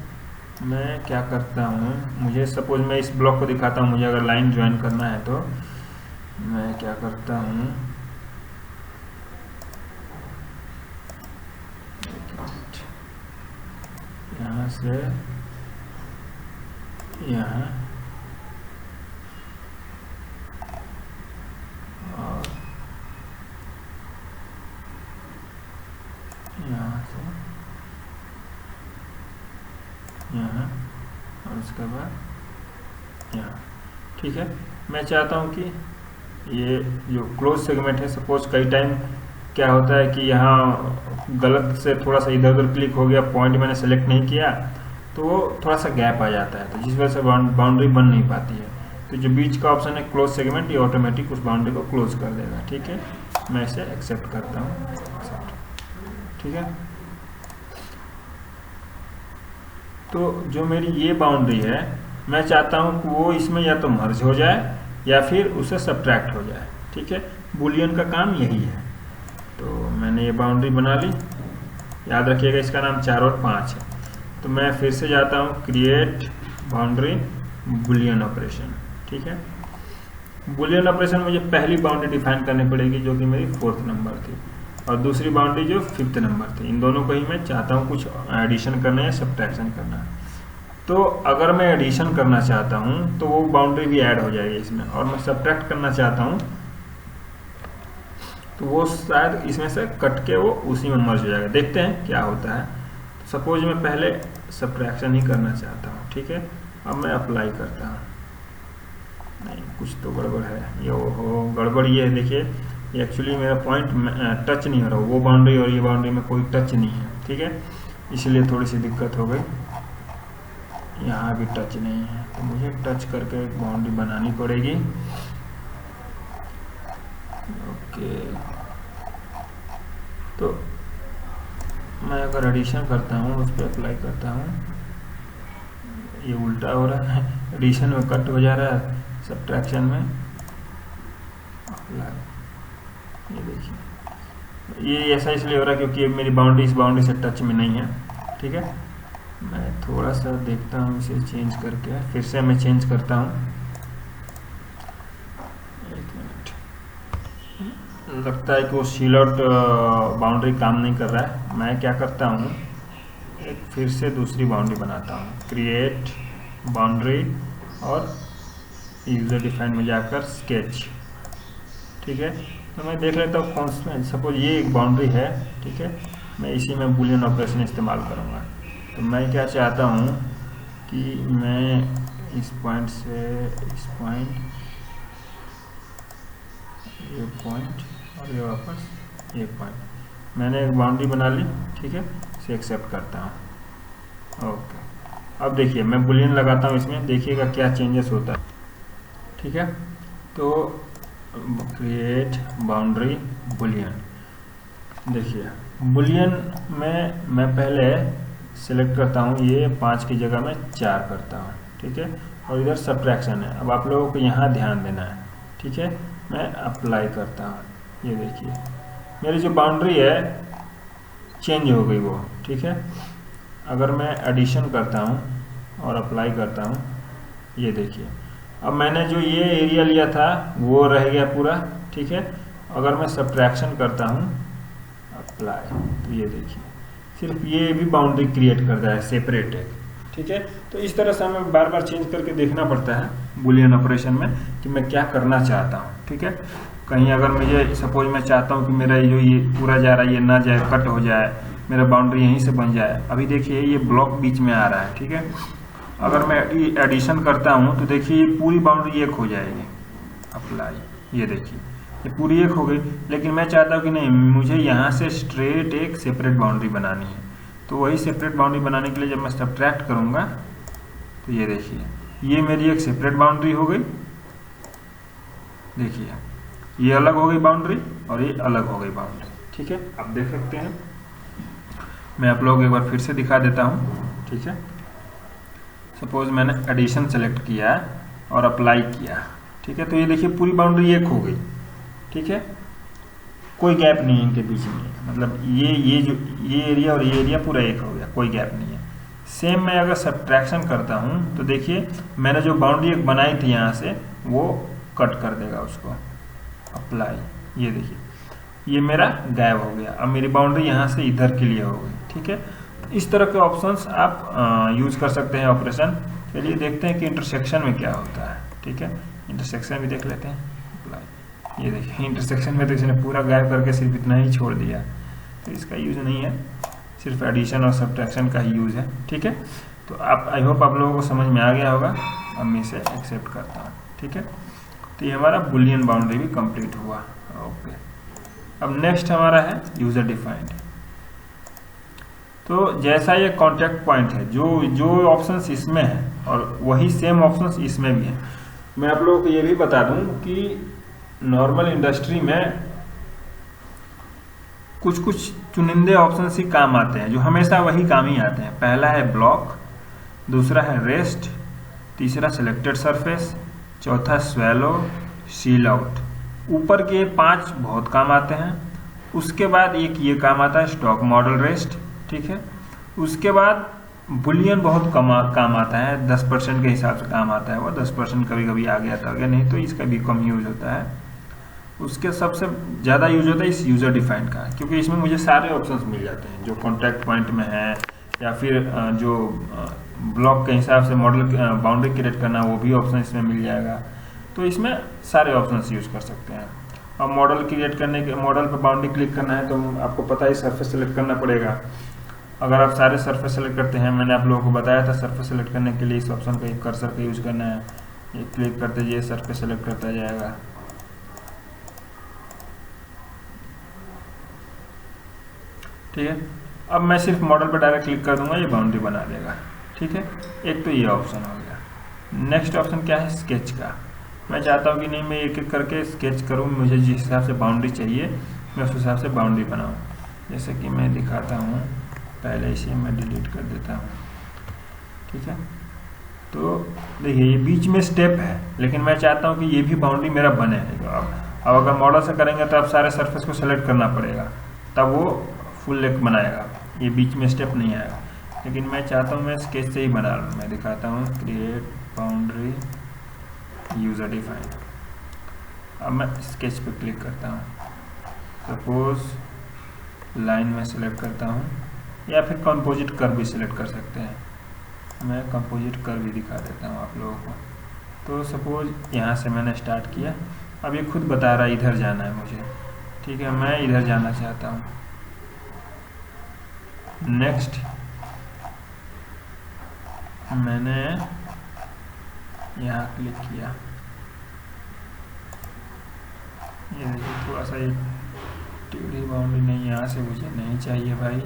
मैं क्या करता हूँ, मुझे सपोज मैं इस ब्लॉक को दिखाता हूँ, मुझे अगर लाइन ज्वाइन करना है तो मैं क्या करता हूँ, यहाँ से यहाँ और यहाँ से यहाँ और उसके बाद यहाँ, ठीक है। मैं चाहता हूँ कि ये जो क्लोज सेगमेंट है, सपोज कई टाइम क्या होता है कि यहाँ गलत से थोड़ा सा इधर उधर क्लिक हो गया, पॉइंट मैंने सेलेक्ट नहीं किया, तो थोड़ा सा गैप आ जाता है, तो जिस वजह से बाउंड्री बन नहीं पाती है। तो जो बीच का ऑप्शन है क्लोज सेगमेंट, ये ऑटोमेटिक उस बाउंड्री को क्लोज कर देगा, ठीक है। मैं इसे एक्सेप्ट करता हूँ, एक्सेप्ट, ठीक है। तो जो मेरी ये बाउंड्री है, मैं चाहता हूँ कि वो इसमें या तो मर्ज हो जाए या फिर उसे सब्ट्रैक्ट हो जाए, ठीक है। बुलियन का काम यही है। तो मैंने ये बाउंड्री बना ली, याद रखिएगा इसका नाम 4 और 5 है। तो मैं फिर से जाता हूँ क्रिएट बाउंड्री बुलियन ऑपरेशन। ठीक है, बुलियन ऑपरेशन मुझे पहली बाउंड्री डिफाइन करनी पड़ेगी जो कि मेरी 4th नंबर थी, और दूसरी बाउंड्री जो 5th नंबर थी। इन दोनों को ही मैं चाहता हूँ कुछ एडिशन करना या सब्ट्रैक्शन करना। तो अगर मैं एडिशन करना चाहता हूँ तो वो बाउंड्री भी ऐड हो जाएगी इसमें, और मैं सब्ट्रैक्ट करना चाहता हूँ तो वो शायद इसमें से कट के वो उसी में मर्ज हो जाएगा। देखते हैं क्या होता है। तो सपोज मैं पहले सब्ट्रैक्शन ही करना चाहता हूँ। ठीक है, अब मैं अप्लाई करता हूँ। नहीं, कुछ तो गड़बड़ है। ये हो गड़बड़ ये है, देखिए ये एक्चुअली मेरा पॉइंट टच नहीं हो रहा। वो बाउंड्री और ये बाउंड्री में कोई टच नहीं है। ठीक है, इसलिए थोड़ी सी दिक्कत हो गई। यहाँ भी टच नहीं है, तो मुझे टच करके एक बाउंड्री बनानी पड़ेगी। ओके, तो मैं अगर एडिशन करता हूँ, उस पर अप्लाई करता हूँ, ये उल्टा हो रहा है। एडिशन में कट हो जा रहा है, सब्ट्रैक्शन में अप्लाई। ये देखिए, ये ऐसा इसलिए हो रहा है क्योंकि मेरी बाउंड्री इस बाउंड्री से टच में नहीं है। ठीक है, मैं थोड़ा सा देखता हूँ इसे चेंज करके, फिर से मैं चेंज करता हूँ। एक मिनट, लगता है कि वो सील आउट बाउंड्री काम नहीं कर रहा है। मैं क्या करता हूँ, एक फिर से दूसरी बाउंड्री बनाता हूँ, क्रिएट बाउंड्री और यूजर डिफाइन में जाकर स्केच। ठीक है, तो मैं देख लेता हूँ कॉन्स्टेंट। सपोज ये एक बाउंड्री है। ठीक है, मैं इसी में बुलियन ऑपरेशन इस्तेमाल करूँगा। तो मैं क्या चाहता हूँ कि मैं इस पॉइंट से इस पॉइंट, ये पॉइंट और ये वापस ये पॉइंट, मैंने एक बाउंड्री बना ली। ठीक है, इसे एक्सेप्ट करता हूँ। ओके, अब देखिए मैं बुलियन लगाता हूँ इसमें, देखिएगा क्या चेंजेस होता है। ठीक है, तो क्रिएट बाउंड्री बुलियन। देखिए बुलियन में मैं पहले सिलेक्ट करता हूँ, ये 5 की जगह मैं 4 करता हूँ। ठीक है, और इधर सब्ट्रैक्शन है। अब आप लोगों को यहाँ ध्यान देना है। ठीक है, मैं अप्लाई करता हूँ। ये देखिए मेरी जो बाउंड्री है चेंज हो गई वो। ठीक है, अगर मैं एडिशन करता हूँ और अप्लाई करता हूँ, ये देखिए अब मैंने जो ये एरिया लिया था वो रह गया पूरा। ठीक है, अगर मैं सब्ट्रैक्शन करता हूँ अप्लाई, तो ये देखिए सिर्फ ये भी बाउंड्री क्रिएट कर रहा है सेपरेट है। ठीक है, तो इस तरह से हमें बार बार चेंज करके देखना पड़ता है बुलियन ऑपरेशन में कि मैं क्या करना चाहता हूँ। ठीक है, कहीं अगर मुझे सपोज मैं चाहता हूँ कि मेरा जो ये पूरा जा रहा है ये ना जाए, कट हो जाए, मेरा बाउंड्री यहीं से बन जाए। अभी देखिए ये ब्लॉक बीच में आ रहा है। ठीक है, अगर मैं एडिशन करता हूँ तो देखिए पूरी बाउंड्री एक हो जाएगी। अप्लाई, ये देखिए ये पूरी एक हो गई, लेकिन मैं चाहता हूँ कि नहीं, मुझे यहाँ से स्ट्रेट एक सेपरेट बाउंड्री बनानी है। तो वही सेपरेट बाउंड्री बनाने के लिए जब मैं सब्ट्रैक्ट करूँगा तो ये देखिए ये मेरी एक सेपरेट बाउंड्री हो गई। देखिए ये अलग हो गई बाउंड्री और ये अलग हो गई बाउंड्री। ठीक है, आप देख सकते हैं। मैं आप लोगों को एक बार फिर से दिखा देता हूँ। ठीक है, सपोज मैंने एडिशन सेलेक्ट किया और अप्लाई किया। ठीक है, तो ये देखिए पूरी बाउंड्री एक हो गई। ठीक है, कोई गैप नहीं है इनके बीच में, मतलब ये एरिया और ये एरिया पूरा एक हो गया, कोई गैप नहीं है। सेम मैं अगर सब्ट्रैक्शन करता हूँ तो देखिए मैंने जो बाउंड्री एक बनाई थी यहाँ से वो कट कर देगा उसको। अप्लाई, ये देखिए ये मेरा गायब हो गया। अब मेरी बाउंड्री यहाँ से इधर के लिए हो गई। ठीक है, तो इस तरह के ऑप्शंस आप यूज कर सकते हैं ऑपरेशन। चलिए देखते हैं कि इंटरसेक्शन में क्या होता है। ठीक है, इंटरसेक्शन भी देख लेते हैं। ये देखिए इंटरसेक्शन में तो इसने पूरा गायब करके सिर्फ इतना ही छोड़ दिया, तो इसका यूज़ नहीं है, सिर्फ एडिशन और सब्ट्रैक्शन का ही यूज़ है। ठीक है, तो आप आई होप आप लोगों को समझ में आ गया होगा। अब मैं इसे एक्सेप्ट करता हूँ। ठीक है, तो ये हमारा बुलियन बाउंड्री भी कंप्लीट हुआ। ओके, अब नेक्स्ट हमारा है यूजर डिफाइंड। तो जैसा ये कॉन्टैक्ट पॉइंट है, जो ऑप्शंस इसमें है और वही सेम ऑप्शंस इसमें भी है। मैं आप लोगों को ये भी बता दूं कि नॉर्मल इंडस्ट्री में कुछ चुनिंदे ऑप्शन ही काम आते हैं, जो हमेशा वही काम ही आते हैं। पहला है ब्लॉक, दूसरा है रेस्ट, तीसरा सिलेक्टेड सरफेस, चौथा स्वेलो, सील आउट। ऊपर के 5 बहुत काम आते हैं। उसके बाद एक ये काम आता है स्टॉक मॉडल रेस्ट, ठीक है। उसके बाद बुलियन बहुत काम आता है, 10% के हिसाब से काम आता है वो, 10% कभी कभी आ गया तो आ गया, नहीं तो इसका भी कम यूज होता है। उसके सबसे ज़्यादा यूज होता है इस यूज़र डिफाइंड का, क्योंकि इसमें मुझे सारे ऑप्शंस मिल जाते हैं जो कॉन्टैक्ट पॉइंट में है, या फिर जो ब्लॉक के हिसाब से मॉडल बाउंड्री क्रिएट करना वो भी ऑप्शन इसमें मिल जाएगा। तो इसमें सारे ऑप्शंस यूज कर सकते हैं। अब मॉडल क्रिएट करने के, मॉडल पर बाउंड्री क्लिक करना है तो आपको पता ही सरफेस सेलेक्ट करना पड़ेगा। अगर आप सारे सरफेस सेलेक्ट करते हैं, मैंने आप लोगों को बताया था सरफेस सेलेक्ट करने के लिए इस ऑप्शन का, कर्सर का यूज करना है। ये क्लिक करते जाइए, सरफेस सेलेक्ट करता जाएगा। ठीक है, अब मैं सिर्फ मॉडल पर डायरेक्ट क्लिक कर दूंगा, ये बाउंड्री बना देगा। ठीक है, एक तो ये ऑप्शन हो गया। नेक्स्ट ऑप्शन क्या है, स्केच का। मैं चाहता हूँ कि नहीं, मैं एक एक करके स्केच करूँ, मुझे जिस हिसाब से बाउंड्री चाहिए मैं उस हिसाब से बाउंड्री बनाऊँ। जैसे कि मैं दिखाता हूँ, पहले इसे मैं डिलीट कर देता हूँ। ठीक है, तो देखिए ये बीच में स्टेप है, लेकिन मैं चाहता हूँ कि ये भी बाउंड्री मेरा बने। अब अगर मॉडल से करेंगे तो आप सारे सरफेस को सेलेक्ट करना पड़ेगा, तब वो फुल लेक बनाएगा, ये बीच में स्टेप नहीं आएगा। लेकिन मैं चाहता हूँ मैं स्केच से ही बना लूँ। मैं दिखाता हूँ, क्रिएट बाउंड्री यूजर डिफाइंड। अब मैं स्केच पे क्लिक करता हूँ, सपोज लाइन में सेलेक्ट करता हूँ, या फिर कंपोजिट कर्व भी सिलेक्ट कर सकते हैं। मैं कंपोजिट कर्व भी दिखा देता हूँ आप लोगों को। तो सपोज यहाँ से मैंने स्टार्ट किया, अब ये खुद बता रहा है इधर जाना है मुझे। ठीक है, मैं इधर जाना चाहता हूँ। नेक्स्ट मैंने यहाँ क्लिक किया, ये देखिए थोड़ा सा ये टेढ़ी बाउंड्री नहीं, यहाँ से मुझे नहीं चाहिए भाई,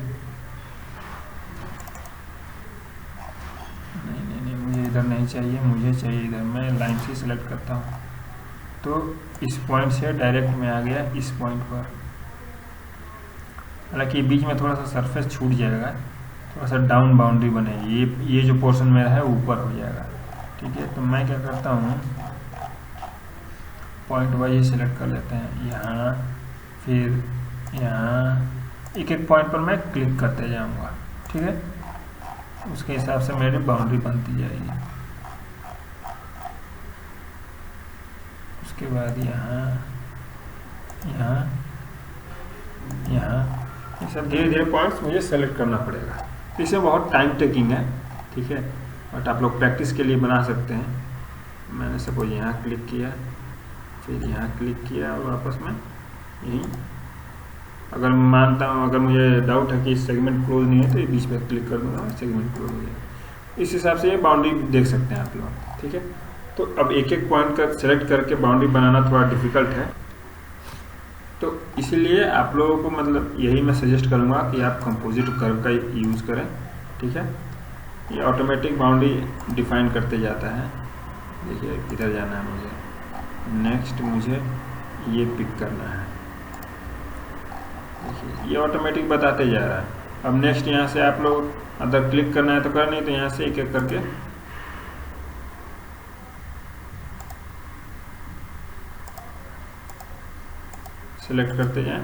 नहीं मुझे इधर नहीं चाहिए, मुझे चाहिए इधर। मैं लाइन से सिलेक्ट करता हूँ, तो इस पॉइंट से डायरेक्ट में आ गया इस पॉइंट पर। हालांकि बीच में थोड़ा सा सरफेस छूट जाएगा, थोड़ा सा डाउन बाउंड्री बनेगी, ये जो पोर्शन मेरा है ऊपर हो जाएगा। ठीक है, तो मैं क्या करता हूँ, पॉइंट वाइज सेलेक्ट कर लेते हैं, यहाँ फिर यहाँ, एक एक पॉइंट पर मैं क्लिक करते जाऊँगा। ठीक है, उसके हिसाब से मेरी बाउंड्री बनती जाएगी। उसके बाद यहाँ यहाँ यहाँ, ये सब धीरे धीरे पॉइंट्स मुझे सेलेक्ट करना पड़ेगा। इसमें बहुत टाइम टेकिंग है। ठीक है, बट आप लोग प्रैक्टिस के लिए बना सकते हैं। मैंने सपोज यहाँ क्लिक किया, फिर यहाँ क्लिक किया, और वापस में यहीं, अगर मानता हूँ, अगर मुझे डाउट है कि सेगमेंट क्लोज नहीं है तो ये बीच में क्लिक कर दूंगा, सेगमेंट क्लोज हो जाएगा। इस हिसाब से ये बाउंड्री देख सकते हैं आप लोग। ठीक है, तो अब एक एक पॉइंट का सेलेक्ट करके बाउंड्री बनाना थोड़ा डिफिकल्ट है, तो इसीलिए आप लोगों को मतलब यही मैं सजेस्ट करूँगा कि आप कंपोजिट कर्व का यूज़ करें। ठीक है, ये ऑटोमेटिक बाउंड्री डिफाइन करते जाता है। देखिए इधर जाना है मुझे, नेक्स्ट मुझे ये पिक करना है, देखिए ये ऑटोमेटिक बताते जा रहा है। अब नेक्स्ट यहाँ से आप लोग अगर क्लिक करना है तो कर, नहीं तो यहाँ से एक एक करके सिलेक्ट करते जाएं,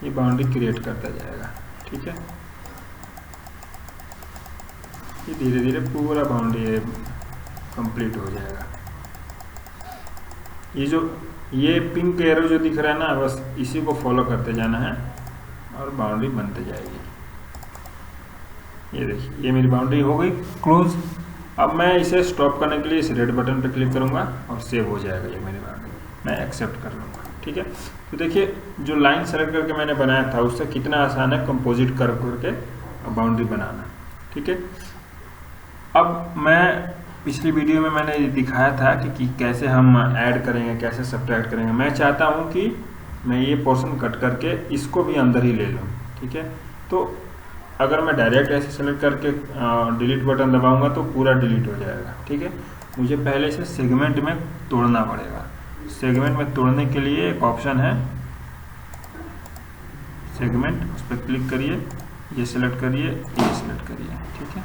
ये बाउंड्री क्रिएट करता जाएगा। ठीक है, ये धीरे धीरे पूरा बाउंड्री कंप्लीट हो जाएगा। ये पिंक एरो जो दिख रहा है ना, बस इसी को फॉलो करते जाना है और बाउंड्री बनते जाएगी। ये देखिए ये मेरी बाउंड्री हो गई क्लोज। अब मैं इसे स्टॉप करने के लिए इस रेड बटन पर क्लिक करूंगा और सेव हो जाएगा ये मेरी बाउंड्री, मैं एक्सेप्ट कर लूँगा। ठीक है, तो देखिए जो लाइन सेलेक्ट करके मैंने बनाया था उससे कितना आसान है कंपोजिट कर्व करके बाउंड्री बनाना। ठीक है, अब मैं पिछली वीडियो में मैंने दिखाया था कि कैसे हम ऐड करेंगे, कैसे सब्ट्रैक्ट करेंगे। मैं चाहता हूं कि मैं ये पोर्शन कट करके इसको भी अंदर ही ले लूं। ठीक है, तो अगर मैं डायरेक्ट ऐसे सेलेक्ट करके डिलीट बटन दबाऊंगा तो पूरा डिलीट हो जाएगा। ठीक है, मुझे पहले इसे सेगमेंट में तोड़ना पड़ेगा। सेगमेंट में तोड़ने के लिए एक ऑप्शन है सेगमेंट, उस पर क्लिक करिए, ये सिलेक्ट करिए, ये सिलेक्ट करिए। ठीक है,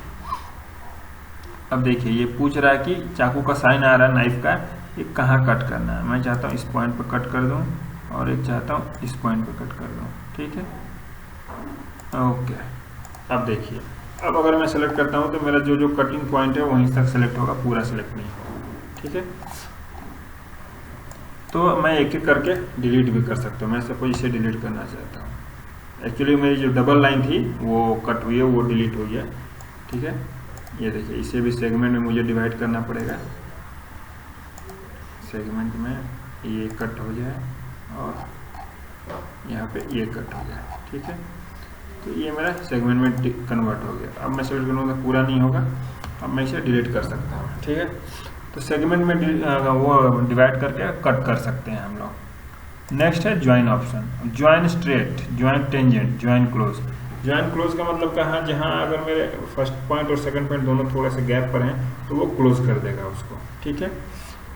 अब देखिए ये पूछ रहा है कि चाकू का साइन आ रहा है नाइफ का, ये कहाँ कट करना है। मैं चाहता हूँ इस पॉइंट पर कट कर दूँ और एक चाहता हूँ इस पॉइंट पर कट कर दूँ। ठीक है, ओके, अब देखिए, अब अगर मैं सेलेक्ट करता हूँ तो मेरा जो जो कटिंग पॉइंट है वहीं तक सेलेक्ट होगा, पूरा सेलेक्ट नहीं होगा। ठीक है, तो मैं एक एक करके डिलीट भी कर सकता हूँ। मैं सपोज इसे डिलीट करना चाहता हूँ, एक्चुअली मेरी जो डबल लाइन थी वो कट हुई है, वो डिलीट हो गया। ठीक है, ये देखिए, इसे भी सेगमेंट में मुझे डिवाइड करना पड़ेगा। सेगमेंट में ये कट हो जाए और यहाँ पे ये कट हो जाए। ठीक है, तो ये मेरा सेगमेंट में कन्वर्ट हो गया। अब मैं सेलेक्ट करूँगा तो पूरा नहीं होगा, अब मैं इसे डिलीट कर सकता हूँ। ठीक है, तो सेगमेंट में वो डिवाइड करके कट कर सकते हैं हम लोग। नेक्स्ट है join option, join straight, join tangent, join close. Join close का मतलब कहाँ, जहाँ अगर मेरे फर्स्ट पॉइंट और सेकंड पॉइंट दोनों थोड़े से गैप पर हैं तो वो क्लोज कर देगा उसको। ठीक है,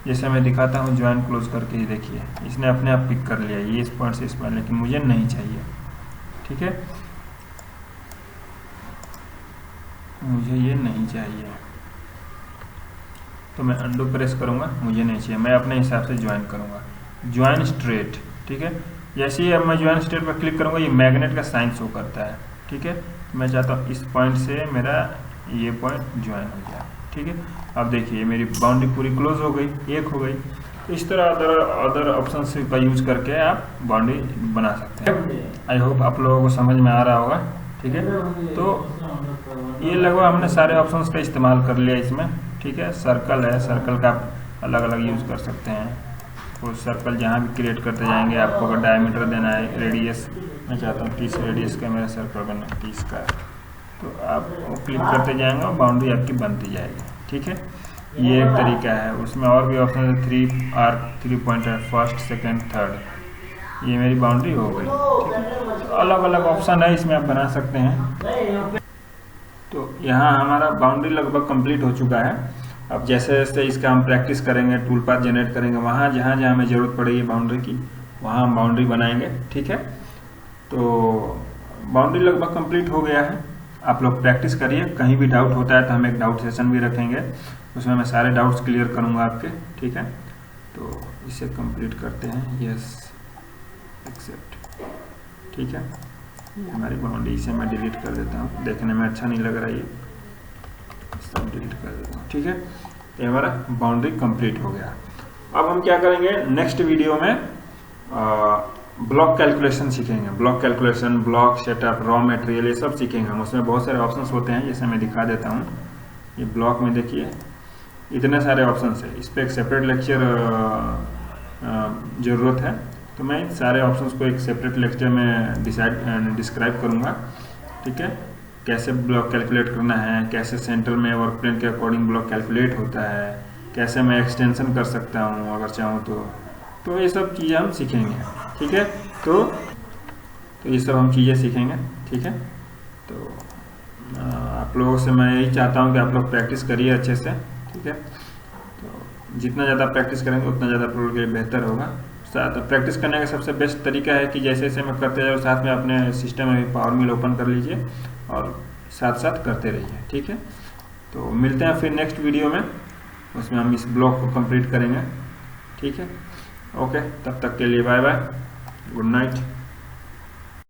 जैसे मैं दिखाता हूँ ज्वाइन क्लोज करके, ये देखिए इसने अपने आप पिक कर लिया ये इस पॉइंट से इस पॉइंट, लेकिन मुझे नहीं चाहिए। ठीक है, मुझे ये नहीं चाहिए तो मैं अंडू प्रेस करूँगा, मुझे नहीं चाहिए, मैं अपने हिसाब से ज्वाइन करूँगा। ज्वाइन स्ट्रेट, ठीक है, जैसे ही अब मैं ज्वाइन स्ट्रेट पर क्लिक करूँगा ये मैग्नेट का साइन शो करता है। ठीक है, मैं चाहता हूँ इस पॉइंट से मेरा ये पॉइंट ज्वाइन हो जाए। ठीक है, अब देखिए मेरी बाउंड्री पूरी क्लोज हो गई, एक हो गई। इस तरह अदर ऑप्शन का यूज करके आप बाउंड्री बना सकते हैं। आई होप आप लोगों को समझ में आ रहा होगा। ठीक है, तो ये लगभग हमने सारे ऑप्शंस का इस्तेमाल कर लिया इसमें। ठीक है, सर्कल है, सर्कल का आप अलग अलग यूज़ कर सकते हैं। तो सर्कल जहाँ भी क्रिएट करते जाएंगे, आपको अगर डायमीटर देना है, रेडियस मैं चाहता हूँ 30 रेडियस का मेरा सर्कल बनना 30 का, तो आप वो क्लिक करते जाएंगे और बाउंड्री आपकी बनती जाएगी। ठीक है, ये एक तरीका है। उसमें और भी ऑप्शन है, 3 आर्क 3 पॉइंट है, फर्स्ट सेकेंड थर्ड, ये मेरी बाउंड्री हो गई। ठीक है, तो अलग अलग ऑप्शन है, इसमें आप बना सकते हैं। तो यहाँ हमारा बाउंड्री लगभग कंप्लीट हो चुका है। अब जैसे जैसे इसका हम प्रैक्टिस करेंगे, टूल पाथ जनरेट करेंगे, वहाँ जहाँ जहाँ हमें ज़रूरत पड़ेगी बाउंड्री की वहाँ हम बाउंड्री बनाएंगे। ठीक है, तो बाउंड्री लगभग कंप्लीट हो गया है। आप लोग प्रैक्टिस करिए, कहीं भी डाउट होता है तो हम एक डाउट सेशन भी रखेंगे, उसमें मैं सारे डाउट्स क्लियर करूँगा आपके। ठीक है, तो इसे कंप्लीट करते हैं, यस एक्सेप्ट। ठीक है, हमारी बाउंड्री, इसे मैं डिलीट कर देता हूँ, देखने में अच्छा नहीं लग रहा है, ये सब डिलीट कर देता हूँ। ठीक है, तो हमारा बाउंड्री कंप्लीट हो गया। अब हम क्या करेंगे, नेक्स्ट वीडियो में ब्लॉक कैलकुलेशन सीखेंगे। Block calculation, block setup, raw material, ये सब सीखेंगे हम। उसमें बहुत सारे ऑप्शंस होते हैं, जैसे मैं दिखा देता हूँ। ये ब्लॉक में देखिए इतने सारे ऑप्शंस है, इस पर एक सेपरेट लेक्चर ज़रूरत है, तो मैं सारे ऑप्शंस को एक सेपरेट लेक्चर में डिस्क्राइब करूँगा। ठीक है, कैसे ब्लॉक कैलकुलेट करना है, कैसे सेंटर में वर्क प्लेन के अकॉर्डिंग ब्लॉक कैलकुलेट होता है, कैसे मैं एक्सटेंशन कर सकता हूँ अगर चाहूँ तो ये सब चीज़ें हम सीखेंगे। ठीक है, तो ये सब हम चीज़ें सीखेंगे। ठीक है, तो आप लोगों से मैं यही चाहता हूँ कि आप लोग प्रैक्टिस करिए अच्छे से। ठीक है, तो जितना ज़्यादा प्रैक्टिस करेंगे उतना ज़्यादा आप लोगों के लिए बेहतर होगा। प्रैक्टिस करने का सबसे बेस्ट तरीका है कि जैसे जैसे मैं करते जाऊँ, साथ में अपने सिस्टम में भी पावर मिल ओपन कर लीजिए और साथ साथ करते रहिए। ठीक है, तो मिलते हैं फिर नेक्स्ट वीडियो में, उसमें हम इस ब्लॉक को कंप्लीट करेंगे। ठीक है, ओके, तब तक के लिए बाय बाय, गुड नाइट।